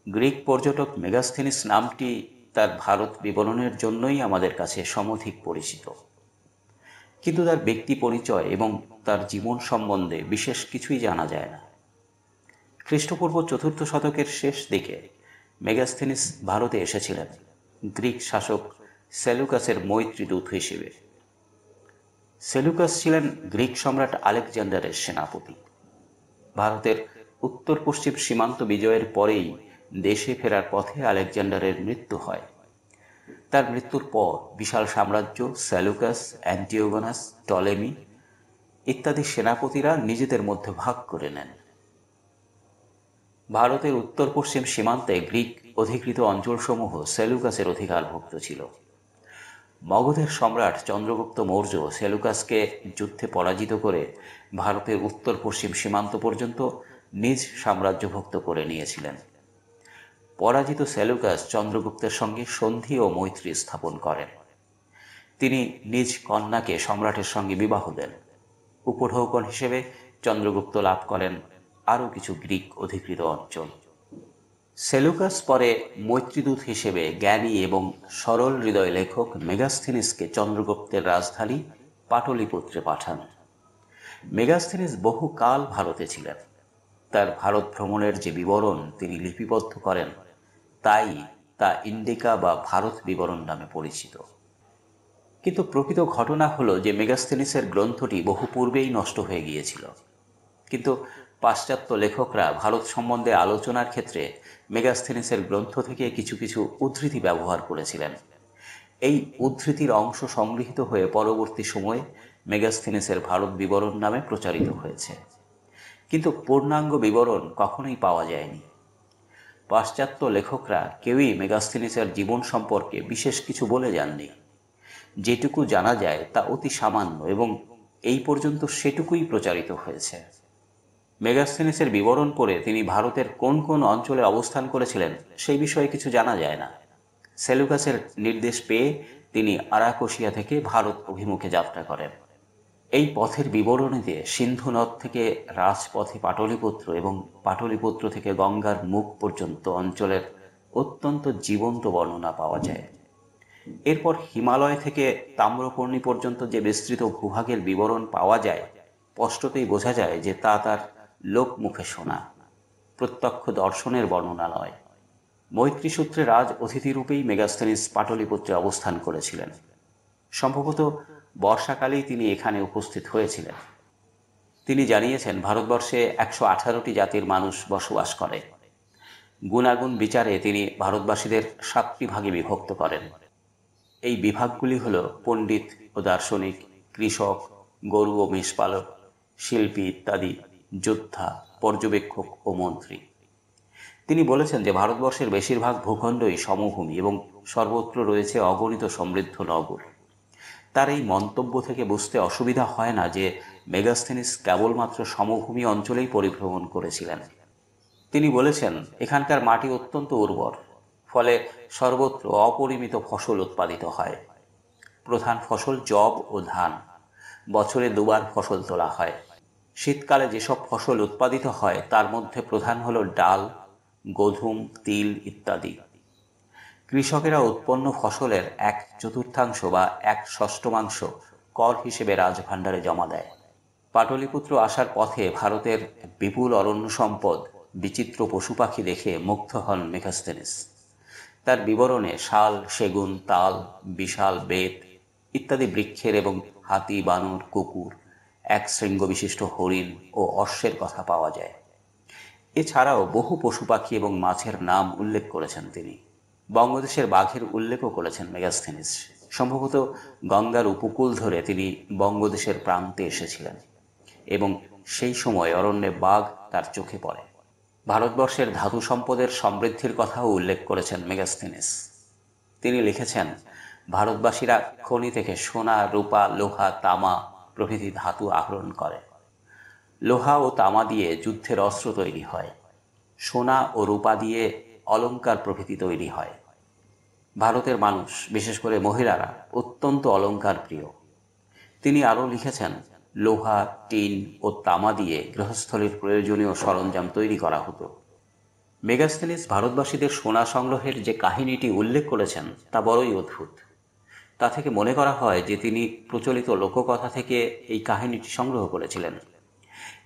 Greek পর্যটক Megasthenes নামটি তার ভারত বিবরণের জন্যই আমাদের কাছে সমধিক পরিচিত, কিন্তু তার ব্যক্তি পরিচয় এবং তার জীবন সম্বন্ধে বিশেষ কিছুই জানা যায় না। খ্রিস্টপূর্ব চতুর্থ শতকের শেষ দিকে মেগাস্থেনিস ভারতে এসেছিলেন গ্রিক শাসক সেলুকাসের মৈত্রীদূত হিসেবে। সেলুকাস ছিলেন গ্রিক সম্রাট আলেকজান্ডারের সেনাপতি। ভারতের উত্তর পশ্চিম সীমান্ত বিজয়ের পরেই দেশে ফেরার পথে আলেকজান্ডারের মৃত্যু হয়। তার মৃত্যুর পর বিশাল সাম্রাজ্য সেলুকাস, অ্যান্টিওগোনাস, টলেমি ইত্যাদি সেনাপতিরা নিজেদের মধ্যে ভাগ করে নেন। ভারতের উত্তর পশ্চিম সীমান্তে গ্রিক অধিকৃত অঞ্চলসমূহ সেলুকাসের অধিকারভুক্ত ছিল। মগধের সম্রাট চন্দ্রগুপ্ত মৌর্য সেলুকাসকে যুদ্ধে পরাজিত করে ভারতের উত্তর পশ্চিম সীমান্ত পর্যন্ত নিজ সাম্রাজ্যভুক্ত করে নিয়েছিলেন। পরাজিত সেলুকাস চন্দ্রগুপ্তের সঙ্গে সন্ধি ও মৈত্রী স্থাপন করেন। তিনি নিজ কন্যাকে সম্রাটের সঙ্গে বিবাহ দেন। উপঢৌকন হিসেবে চন্দ্রগুপ্ত লাভ করেন আরও কিছু গ্রিক অধিকৃত অঞ্চল। সেলুকাস পরে মৈত্রীদূত হিসেবে জ্ঞানী এবং সরল হৃদয় লেখক মেগাস্থেনিসকে চন্দ্রগুপ্তের রাজধানী পাটলিপুত্রে পাঠান। মেগাস্থেনিস বহুকাল ভারতে ছিলেন। তার ভারত ভ্রমণের যে বিবরণ তিনি লিপিবদ্ধ করেন তাই তা ইন্ডিকা বা ভারত বিবরণ নামে পরিচিত। কিন্তু প্রকৃত ঘটনা হলো যে মেগাস্থেনিসের গ্রন্থটি বহু পূর্বেই নষ্ট হয়ে গিয়েছিল। কিন্তু পাশ্চাত্য লেখকরা ভারত সম্বন্ধে আলোচনার ক্ষেত্রে মেগাস্থেনিসের গ্রন্থ থেকে কিছু কিছু উদ্ধৃতি ব্যবহার করেছিলেন। এই উদ্ধৃতির অংশ সংগৃহীত হয়ে পরবর্তী সময়ে মেগাস্থেনিসের ভারত বিবরণ নামে প্রচারিত হয়েছে, কিন্তু পূর্ণাঙ্গ বিবরণ কখনোই পাওয়া যায়নি। পাশ্চাত্য লেখকরা কেউই মেগাস্থেনিসের জীবন সম্পর্কে বিশেষ কিছু বলে যাননি। যেটুকু জানা যায় তা অতি সামান্য এবং এই পর্যন্ত সেটুকুই প্রচারিত হয়েছে। মেগাস্থেনিসের বিবরণ পড়ে তিনি ভারতের কোন কোন অঞ্চলে অবস্থান করেছিলেন সেই বিষয়ে কিছু জানা যায় না। সেলুকাসের নির্দেশ পেয়ে তিনি আরাকোসিয়া থেকে ভারত অভিমুখে যাত্রা করেন। এই পথের বিবরণীতে সিন্ধু নদ থেকে রাজপথে পাটলিপুত্র এবং পাটলিপুত্র থেকে গঙ্গার মুখ পর্যন্ত অঞ্চলের অত্যন্ত জীবন্ত বর্ণনা পাওয়া যায়। এরপর হিমালয় থেকে তাম্রপর্ণী পর্যন্ত যে বিস্তৃত ভূভাগের বিবরণ পাওয়া যায় স্পষ্টতই বোঝা যায় যে তা তার লোকমুখে শোনা, প্রত্যক্ষ দর্শনের বর্ণনা নয়। মৈত্রী সূত্রে রাজ অতিথিরূপেই মেগাস্থেনিস পাটলিপুত্রে অবস্থান করেছিলেন। সম্ভবত বর্ষাকালেই তিনি এখানে উপস্থিত হয়েছিলেন। তিনি জানিয়েছেন ভারতবর্ষে 118টি জাতির মানুষ বসবাস করে। গুণাগুণ বিচারে তিনি ভারতবাসীদের 7টি ভাগে বিভক্ত করেন। এই বিভাগগুলি হল পণ্ডিত ও দার্শনিক, কৃষক, গরু ও মেষপালক, শিল্পী ইত্যাদি, যোদ্ধা, পর্যবেক্ষক ও মন্ত্রী। তিনি বলেছেন যে ভারতবর্ষের বেশিরভাগ ভূখণ্ডই সমভূমি এবং সর্বত্র রয়েছে অগণিত সমৃদ্ধ নগর। তার এই মন্তব্য থেকে বুঝতে অসুবিধা হয় না যে মেগাস্থেনিস কেবলমাত্র সমভূমি অঞ্চলেই পরিভ্রমণ করেছিলেন। তিনি বলেছেন এখানকার মাটি অত্যন্ত উর্বর, ফলে সর্বত্র অপরিমিত ফসল উৎপাদিত হয়। প্রধান ফসল যব ও ধান। বছরে দুবার ফসল তোলা হয়। শীতকালে যেসব ফসল উৎপাদিত হয় তার মধ্যে প্রধান হল ডাল, গোধূম, তিল ইত্যাদি। কৃষকেরা উৎপন্ন ফসলের 1/4 বা 1/6 কর হিসেবে রাজভাণ্ডারে জমা দেয়। পাটলিপুত্র আসার পথে ভারতের বিপুল অরণ্য সম্পদ, বিচিত্র পশু পাখি দেখে মুগ্ধ হন মেগাস্থেনিস। তার বিবরণে শাল, সেগুন, তাল, বিশাল বেত ইত্যাদি বৃক্ষের এবং হাতি, বানর, কুকুর, এক শৃঙ্গ বিশিষ্ট হরিণ ও অশ্বের কথা পাওয়া যায়। এছাড়াও বহু পশু পাখি এবং মাছের নাম উল্লেখ করেছেন তিনি। বঙ্গদেশের বাঘের উল্লেখও করেছেন মেগাস্থেনিস। সম্ভবত গঙ্গার উপকূল ধরে তিনি বঙ্গদেশের প্রান্তে এসেছিলেন এবং সেই সময় অরণ্যে বাঘ তার চোখে পড়ে। ভারতবর্ষের ধাতু সম্পদের সমৃদ্ধির কথাও উল্লেখ করেছেন মেগাস্থেনিস। তিনি লিখেছেন ভারতবাসীরা খনি থেকে সোনা, রূপা, লোহা, তামা প্রভৃতি ধাতু আহরণ করে। লোহা ও তামা দিয়ে যুদ্ধের অস্ত্র তৈরি হয়। সোনা ও রূপা দিয়ে অলংকার প্রভৃতি তৈরি হয়। ভারতের মানুষ, বিশেষ করে মহিলারা, অত্যন্ত অলংকার প্রিয়। তিনি আরও লিখেছেন লোহা, টিন ও তামা দিয়ে গৃহস্থলীর প্রয়োজনীয় সরঞ্জাম তৈরি করা হতো। মেগাস্থেনিস ভারতবাসীদের সোনা সংগ্রহের যে কাহিনীটি উল্লেখ করেছেন তা বড়ই অদ্ভুত। তা থেকে মনে করা হয় যে তিনি প্রচলিত লোককথা থেকে এই কাহিনীটি সংগ্রহ করেছিলেন।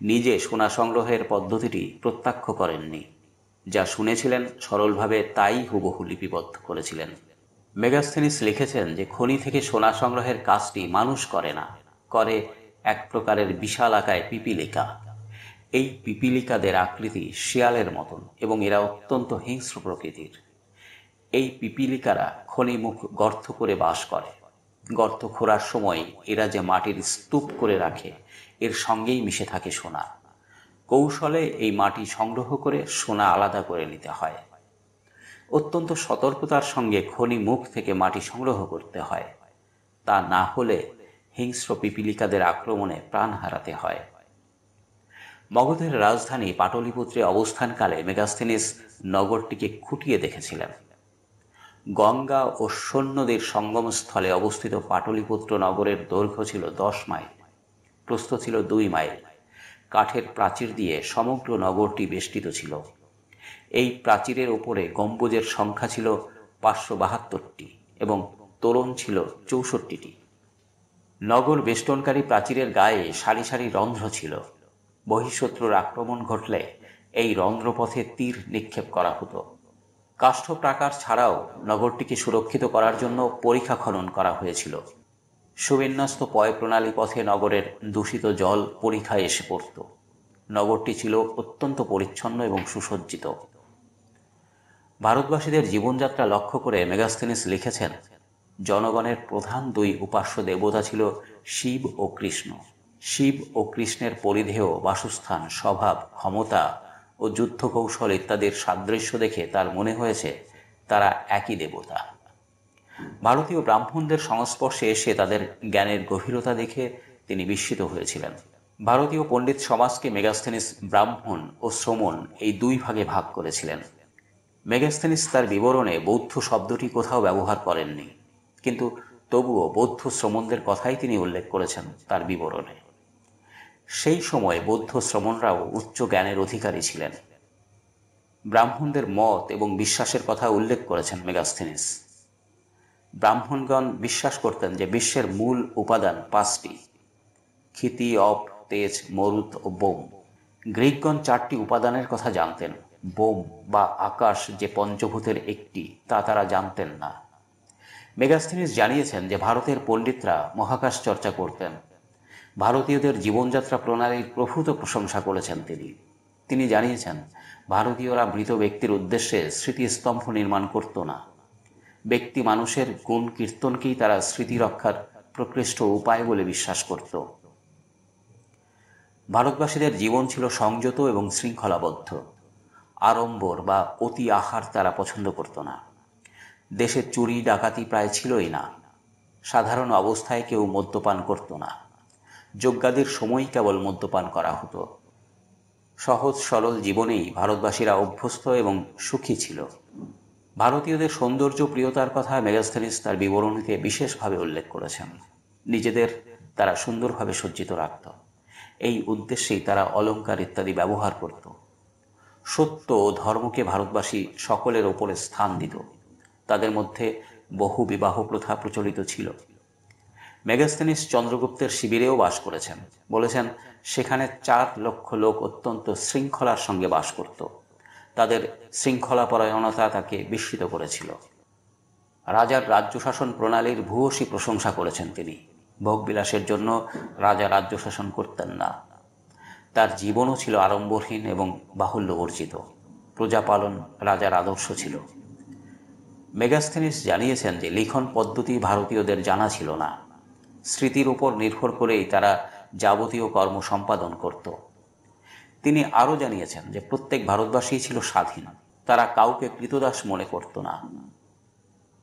নিজে সোনা সংগ্রহের পদ্ধতিটি প্রত্যক্ষ করেননি, যা শুনেছিলেন সরলভাবে তাই হুবহু লিপিবদ্ধ করেছিলেন। মেগাস্থেনিস লিখেছেন যে খনি থেকে সোনা সংগ্রহের কাজটি মানুষ করে না, করে এক প্রকারের বিশাল আকায় পিপীলিকা। এই পিপীলিকাদের আকৃতি শিয়ালের মতন এবং এরা অত্যন্ত হিংস্র প্রকৃতির। এই পিপীলিকারা খনিমুখ গর্ত করে বাস করে। গর্ত খোঁড়ার সময় এরা যে মাটির স্তূপ করে রাখে এর সঙ্গেই মিশে থাকে সোনা। কৌশলে এই মাটি সংগ্রহ করে সোনা আলাদা করে নিতে হয়। অত্যন্ত সতর্কতার সঙ্গে খনি মুখ থেকে মাটি সংগ্রহ করতে হয়, তা না হলে হিংস্র পিপীলিকাদের আক্রমণে প্রাণ হারাতে হয়। মগধের রাজধানী পাটলিপুত্রে অবস্থানকালে মেগাস্থেনিস নগরটিকে খুঁটিয়ে দেখেছিলেন। গঙ্গা ও সোন নদীর সঙ্গমস্থলে অবস্থিত পাটলিপুত্র নগরের দৈর্ঘ্য ছিল 10 মাইল, প্রস্থ ছিল 2 মাইল। কাঠের প্রাচীর দিয়ে সমগ্র নগরটি বেষ্টিত ছিল। এই প্রাচীরের ওপরে গম্বুজের সংখ্যা ছিল 572টি এবং তোরণ ছিল 64টি। নগর বেষ্টনকারী প্রাচীরের গায়ে সারি সারি রন্ধ্র ছিল। বহিঃশত্রুর আক্রমণ ঘটলে এই রন্ধ্রপথে তীর নিক্ষেপ করা হতো। কাষ্ঠ প্রাকার ছাড়াও নগরটিকে সুরক্ষিত করার জন্য পরিখা খনন করা হয়েছিল। সুবিন্যস্ত পয় প্রণালী পথে নগরের দূষিত জল পরিখায় এসে পড়ত। নগরটি ছিল অত্যন্ত পরিচ্ছন্ন এবং সুসজ্জিত। ভারতবাসীদের জীবনযাত্রা লক্ষ্য করে মেগাস্থেনিস লিখেছেন, জনগণের প্রধান 2 উপাস্য দেবতা ছিল শিব ও কৃষ্ণ। শিব ও কৃষ্ণের পরিধেয়, বাসস্থান, স্বভাব, ক্ষমতা ও যুদ্ধ কৌশল ইত্যাদির সাদৃশ্য দেখে তার মনে হয়েছে তারা একই দেবতা। ভারতীয় ব্রাহ্মণদের সংস্পর্শে এসে তাদের জ্ঞানের গভীরতা দেখে তিনি বিস্মিত হয়েছিলেন। ভারতীয় পণ্ডিত সমাজকে মেগাস্থেনিস ব্রাহ্মণ ও শ্রমণ এই 2 ভাগে ভাগ করেছিলেন। মেগাস্থেনিস তার বিবরণে বৌদ্ধ শব্দটি কোথাও ব্যবহার করেননি, কিন্তু তবুও বৌদ্ধ শ্রমণদের কথাই তিনি উল্লেখ করেছেন তার বিবরণে। সেই সময় বৌদ্ধ শ্রমণরাও উচ্চ জ্ঞানের অধিকারী ছিলেন। ব্রাহ্মণদের মত এবং বিশ্বাসের কথা উল্লেখ করেছেন মেগাস্থেনিস। ব্রাহ্মণগণ বিশ্বাস করতেন যে বিশ্বের মূল উপাদান 5টি: ক্ষিতি, অপ, তেজ, মরুত ও বোম। গ্রিকগণ 4টি উপাদানের কথা জানতেন। বোম বা আকাশ যে পঞ্চভূতের একটি তা তারা জানতেন না। মেগাস্থেনিস জানিয়েছেন যে ভারতের পণ্ডিতরা মহাকাশ চর্চা করতেন। ভারতীয়দের জীবনযাত্রা প্রণালীর প্রভূত প্রশংসা করেছেন তিনি জানিয়েছেন ভারতীয়রা মৃত ব্যক্তির উদ্দেশ্যে স্মৃতিস্তম্ভ নির্মাণ করত না। ব্যক্তি মানুষের গুণ কীর্তনকেই তারা স্মৃতি রক্ষার প্রকৃষ্ট উপায় বলে বিশ্বাস করত। ভারতবাসীদের জীবন ছিল সংযত এবং শৃঙ্খলাবদ্ধ। আড়ম্বর বা অতি আহার তারা পছন্দ করত না। দেশে চুরি ডাকাতি প্রায় ছিলই না। সাধারণ অবস্থায় কেউ মদ্যপান করত না। যজ্ঞাদির সময় কেবল মদ্যপান করা হতো। সহজ সরল জীবনেই ভারতবাসীরা অভ্যস্ত এবং সুখী ছিল। ভারতীয়দের সৌন্দর্য প্রিয়তার কথা মেগাস্থেনিস তার বিবরণীতে বিশেষভাবে উল্লেখ করেছেন। নিজেদের তারা সুন্দরভাবে সজ্জিত রাখত। এই উদ্দেশ্যেই তারা অলঙ্কার ইত্যাদি ব্যবহার করত। সত্য ও ধর্মকে ভারতবাসী সকলের ওপরে স্থান দিত। তাদের মধ্যে বহু বিবাহ প্রথা প্রচলিত ছিল। মেগাস্থেনিস চন্দ্রগুপ্তের শিবিরেও বাস করেছেন। বলেছেন সেখানে 4 লক্ষ লোক অত্যন্ত শৃঙ্খলার সঙ্গে বাস করত। তাদের শৃঙ্খলাপরায়ণতা তাকে বিস্মিত করেছিল। রাজার রাজ্য শাসন প্রণালীর ভূয়সী প্রশংসা করেছেন তিনি। ভোগবিলাসের জন্য রাজা রাজ্য শাসন করতেন না। তার জীবনও ছিল আড়ম্বরহীন এবং বাহুল্য বর্জিত। প্রজাপালন রাজার আদর্শ ছিল। মেগাস্থেনিস জানিয়েছেন যে লিখন পদ্ধতি ভারতীয়দের জানা ছিল না। স্মৃতির উপর নির্ভর করেই তারা যাবতীয় কর্ম সম্পাদন করত। তিনি আরও জানিয়েছেন যে প্রত্যেক ভারতবাসী ছিল স্বাধীন। তারা কাউকে কৃতদাস মনে করত না।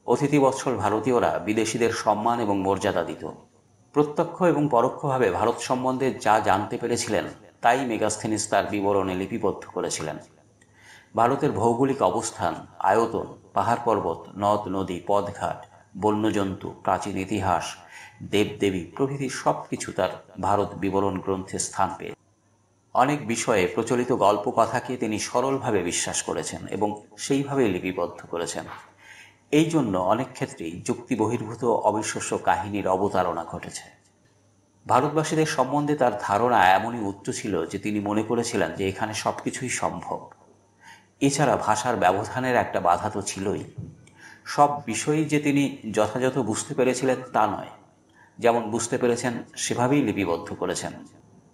অতিথিবৎসল ভারতীয়রা বিদেশিদের সম্মান এবং মর্যাদা দিত। প্রত্যক্ষ এবং পরোক্ষভাবে ভারত সম্বন্ধে যা জানতে পেরেছিলেন তাই মেগাস্থেনিস তার বিবরণে লিপিবদ্ধ করেছিলেন। ভারতের ভৌগোলিক অবস্থান, আয়তন, পাহাড় পর্বত, নদ নদী, পথঘাট, বন্যজন্তু, প্রাচীন ইতিহাস, দেবদেবী প্রভৃতি সব কিছু তার ভারত বিবরণ গ্রন্থে স্থান পেয়েছে। অনেক বিষয়ে প্রচলিত গল্প কথাকে তিনি সরলভাবে বিশ্বাস করেছেন এবং সেইভাবেই লিপিবদ্ধ করেছেন। এই জন্য অনেক ক্ষেত্রেই যুক্তি বহির্ভূত অবিশ্বাস্য কাহিনীর অবতারণা ঘটেছে। ভারতবাসীদের সম্বন্ধে তার ধারণা এমনই উচ্চ ছিল যে তিনি মনে করেছিলেন যে এখানে সবকিছুই সম্ভব। এছাড়া ভাষার ব্যবধানের একটা বাধা তো ছিলই। সব বিষয়ই যে তিনি যথাযথ বুঝতে পেরেছিলেন তা নয়, যেমন বুঝতে পেরেছেন সেভাবেই লিপিবদ্ধ করেছেন।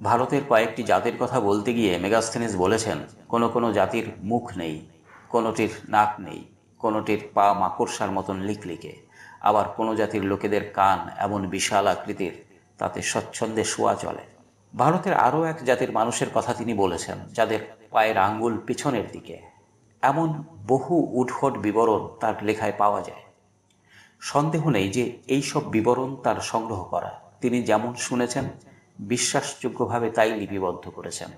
ভারতের কয়েকটি জাতির কথা বলতে গিয়ে মেগাস্থেনিস বলেছেন, কোনো কোনো জাতির মুখ নেই, কোনোটির নাক নেই, কোনোটির পা মাকড়সার মতন লিকলিকে, আবার কোনো জাতির লোকেদের কান এমন বিশাল আকৃতির তাতে স্বচ্ছন্দে শোয়া চলে। ভারতের আরও এক জাতির মানুষের কথা তিনি বলেছেন, যাদের পায়ের আঙ্গুল পিছনের দিকে। এমন বহু উদ্ভট বিবরণ তার লেখায় পাওয়া যায়। সন্দেহ নেই যে এই সব বিবরণ তার সংগ্রহ করা, তিনি যেমন শুনেছেন বিশ্বাসযোগ্যভাবে তাই লিপিবদ্ধ করেছেন।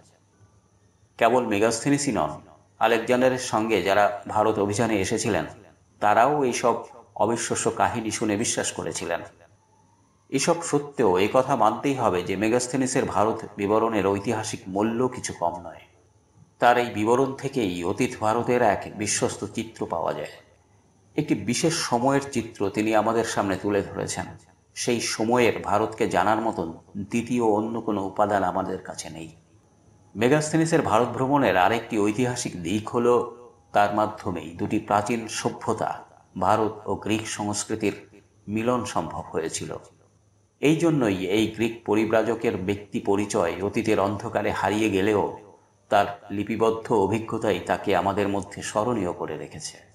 কেবল মেগাস্থেনিসই নন, আলেকজান্ডারের সঙ্গে যারা ভারত অভিযানে এসেছিলেন তারাও এইসব অবিশ্বাস্য কাহিনী শুনে বিশ্বাস করেছিলেন। এসব সত্ত্বেও কথা মানতেই হবে যে মেগাস্থেনিসের ভারত বিবরণের ঐতিহাসিক মূল্য কিছু কম নয়। তার এই বিবরণ থেকেই অতীত ভারতের এক বিশ্বস্ত চিত্র পাওয়া যায়। একটি বিশেষ সময়ের চিত্র তিনি আমাদের সামনে তুলে ধরেছেন। সেই সময়ের ভারতকে জানার মতন দ্বিতীয় অন্য কোনো উপাদান আমাদের কাছে নেই। মেগাস্থেনিসের ভারত ভ্রমণের আরেকটি ঐতিহাসিক দিক হল তার মাধ্যমেই দুটি প্রাচীন সভ্যতা, ভারত ও গ্রিক সংস্কৃতির মিলন সম্ভব হয়েছিল। এই জন্যই এই গ্রিক পরিব্রাজকের ব্যক্তি পরিচয় অতীতের অন্ধকারে হারিয়ে গেলেও তার লিপিবদ্ধ অভিজ্ঞতাই তাকে আমাদের মধ্যে স্মরণীয় করে রেখেছে।